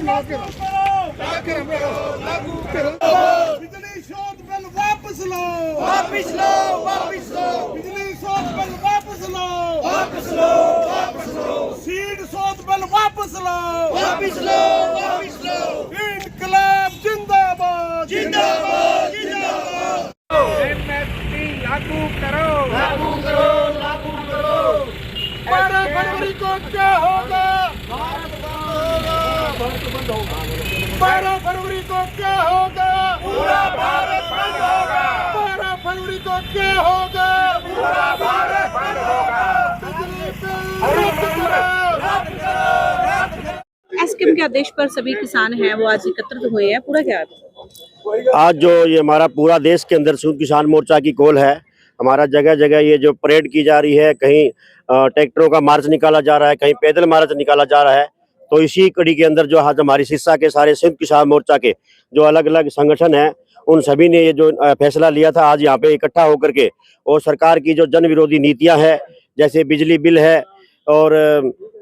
बिजली शोध बिल वापस लो, वापस लो, वापस लो। बिजली शोध बिल वापस लो, वापस लो, वापस लो। सीड शोध बिल वापस लो, वापस लो, वापस लो। इनकलाब जिंदाबाद, जिंदाबाद, जिंदाबाद। एमएसपी लागू करो, लागू करो, लागू करो। 12 फरवरी को क्या होगा? भारत बंद होगा, भारत बंद होगा। 12 फरवरी को क्या होगा? पूरा भारत बंद होगा। 12 फरवरी को क्या होगा? पूरा भारत बंद होगा। बिजली बिल रद्द करो, रद्द करो, रद्द करो। एस्किम के आदेश पर सभी किसान हैं वो आज एकत्रित हुए हैं, पूरा क्या है? आज जो ये हमारा पूरा देश के अंदर संयुक्त किसान मोर्चा की कॉल है, हमारा जगह जगह ये जो परेड की जा रही है, कहीं ट्रैक्टरों का मार्च निकाला जा रहा है, कहीं पैदल मार्च निकाला जा रहा है। तो इसी कड़ी के अंदर जो आज हमारी सिरसा के सारे संयुक्त किसान मोर्चा के जो अलग अलग संगठन हैं, उन सभी ने ये जो फैसला लिया था आज यहाँ पे इकट्ठा होकर के, और सरकार की जो जन विरोधी नीतियाँ हैं, जैसे बिजली बिल है और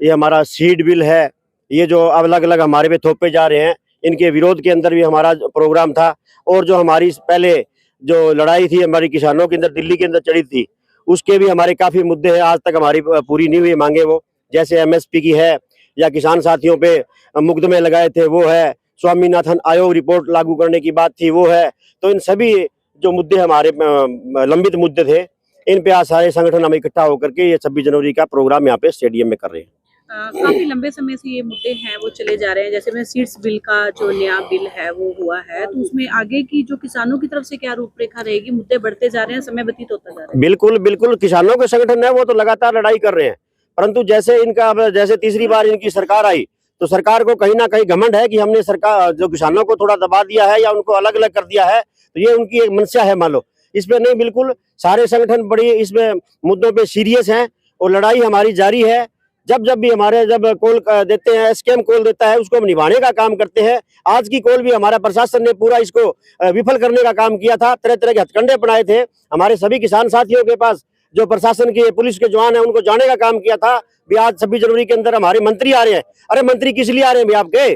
ये हमारा सीड बिल है, ये जो अलग अलग हमारे पे थोपे जा रहे हैं, इनके विरोध के अंदर भी हमारा प्रोग्राम था। और जो हमारी पहले जो लड़ाई थी हमारी किसानों के अंदर दिल्ली के अंदर चढ़ी थी, उसके भी हमारे काफ़ी मुद्दे हैं, आज तक हमारी पूरी नहीं हुई मांगे वो, जैसे एमएसपी की है, या किसान साथियों पे मुकदमे लगाए थे वो है, स्वामीनाथन आयोग रिपोर्ट लागू करने की बात थी वो है। तो इन सभी जो मुद्दे हमारे लंबित मुद्दे थे, इन पे आज सारे संगठन हम इकट्ठा होकर के ये 26 जनवरी का प्रोग्राम यहाँ पे स्टेडियम में कर रहे हैं। काफी लंबे समय से ये मुद्दे हैं वो चले जा रहे हैं, जैसे में सीड्स बिल का जो नया बिल है वो हुआ है, तो उसमें आगे की जो किसानों की तरफ से क्या रूपरेखा रहेगी? मुद्दे बढ़ते जा रहे हैं, समय व्यतीत होता जा रहा है। बिल्कुल बिल्कुल, किसानों के संगठन है वो तो लगातार लड़ाई कर रहे हैं, परंतु जैसे इनका अब जैसे तीसरी बार इनकी सरकार आई, तो सरकार को कहीं ना कहीं घमंड है कि हमने सरकार जो किसानों को थोड़ा दबा दिया है या उनको अलग अलग कर दिया है, तो ये उनकी एक मंशा है मान लो। इसमें नहीं, बिल्कुल सारे संगठन बड़ी इसमें मुद्दों पे सीरियस हैं और लड़ाई हमारी जारी है। जब भी हमारे जब कॉल देते हैं, स्कैम कॉल देता है, उसको हम निभाने का काम करते हैं। आज की कॉल भी हमारा प्रशासन ने पूरा इसको विफल करने का काम किया था, तरह तरह के हथकंडे बनाए थे। हमारे सभी किसान साथियों के पास जो प्रशासन के पुलिस के जवान हैं उनको जाने का काम किया था। भी आज 26 जनवरी के अंदर हमारे मंत्री आ रहे हैं। अरे मंत्री किस लिए आ रहे हैं भाई? आपके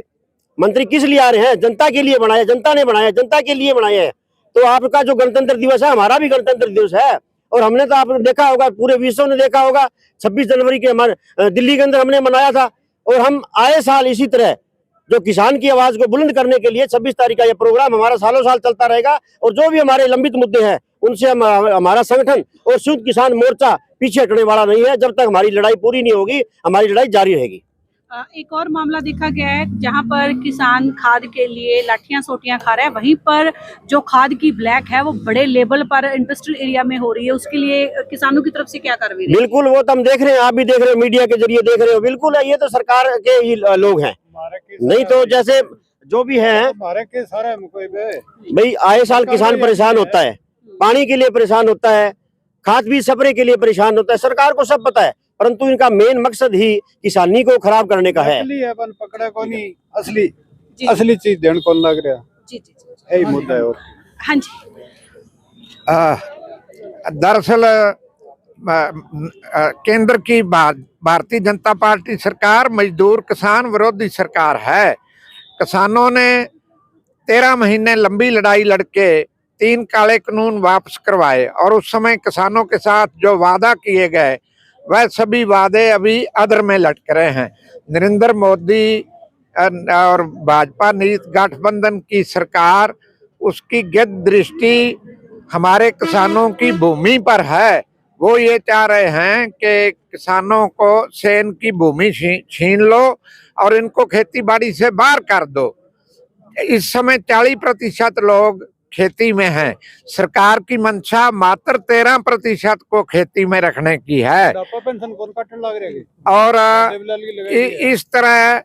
मंत्री किस लिए आ रहे हैं? जनता के लिए बनाया, जनता ने बनाया, जनता के लिए बनाए हैं। तो आपका जो गणतंत्र दिवस है, हमारा भी गणतंत्र दिवस है। और हमने तो आपने देखा होगा, पूरे विश्व ने देखा होगा, 26 जनवरी के हमारे दिल्ली के अंदर हमने मनाया था। और हम आए साल इसी तरह जो किसान की आवाज को बुलंद करने के लिए 26 तारीख का ये प्रोग्राम हमारा सालों साल चलता रहेगा। और जो भी हमारे लंबित मुद्दे हैं उनसे हमारा संगठन और संयुक्त किसान मोर्चा पीछे हटने वाला नहीं है। जब तक हमारी लड़ाई पूरी नहीं होगी, हमारी लड़ाई जारी रहेगी। एक और मामला देखा गया है जहां पर किसान खाद के लिए लाठियां सोटियां खा रहे हैं, वहीं पर जो खाद की ब्लैक है वो बड़े लेवल पर इंडस्ट्रियल एरिया में हो रही है, उसके लिए किसानों की तरफ से क्या कार्रवाई? बिल्कुल, वो तो हम देख रहे हैं, आप भी देख रहे हो, मीडिया के जरिए देख रहे हो। बिल्कुल है, ये तो सरकार के ही लोग हैं, नहीं तो जैसे जो भी है भाई, आए साल किसान परेशान होता है, पानी के लिए परेशान होता है, खाद बीज स्प्रे के लिए परेशान होता है। सरकार को सब पता है, परंतु इनका मेन मकसद ही किसानी को खराब करने का है। पकड़े को नहीं, असली चीज देने को लग रहा। जी जी जी, यही मुद्दा है। और हाँ जी, दरअसल केंद्र की भारतीय जनता पार्टी सरकार मजदूर किसान विरोधी सरकार है। किसानों ने 13 महीने लंबी लड़ाई लड़के 3 काले कानून वापस करवाए, और उस समय किसानों के साथ जो वादा किए गए वह सभी वादे अभी अधर में लटक रहे हैं। नरेंद्र मोदी और भाजपा नीत गठबंधन की सरकार, उसकी गद दृष्टि हमारे किसानों की भूमि पर है। वो ये चाह रहे हैं कि किसानों को से इनकी भूमि छीन लो और इनको खेती बाड़ी से बाहर कर दो। इस समय 40% लोग खेती में हैं। सरकार की मंशा मात्र 13% को खेती में रखने की है। और इस तरह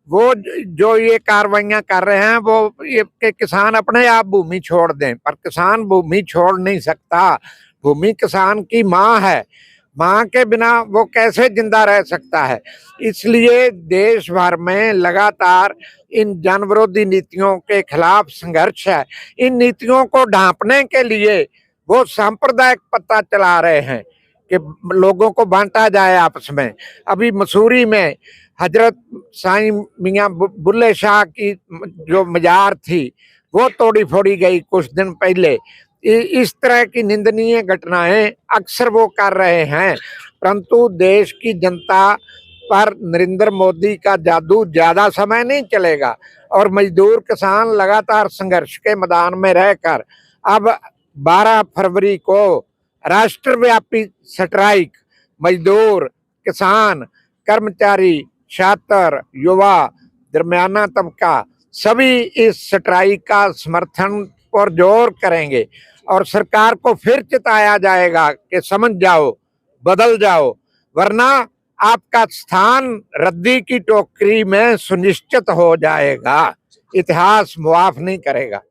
वो जो ये कार्रवाइयां कर रहे हैं, वो ये कि किसान अपने आप भूमि छोड़ दें, पर किसान भूमि छोड़ नहीं सकता। भूमि किसान की माँ है, माँ के बिना वो कैसे जिंदा रह सकता है। इसलिए देश भर में लगातार इन जन विरोधी नीतियों के खिलाफ संघर्ष है। इन नीतियों को ढांपने के लिए वो सांप्रदायिक पत्ता चला रहे हैं कि लोगों को बांटा जाए आपस में। अभी मसूरी में हजरत साईं मियां बुल्ले शाह की जो मजार थी वो तोड़ी फोड़ी गई कुछ दिन पहले। इस तरह की निंदनीय घटनाएं अक्सर वो कर रहे हैं, परंतु देश की जनता पर नरेंद्र मोदी का जादू ज्यादा समय नहीं चलेगा और मजदूर किसान लगातार संघर्ष के मैदान में रहकर अब 12 फरवरी को राष्ट्रव्यापी स्ट्राइक मजदूर, किसान, कर्मचारी, छात्र, युवा, दरमियाना तबका सभी इस स्ट्राइक का समर्थन और जोर करेंगे और सरकार को फिर चिताया जाएगा कि समझ जाओ, बदल जाओ, वरना आपका स्थान रद्दी की टोकरी में सुनिश्चित हो जाएगा। इतिहास मुआफ नहीं करेगा।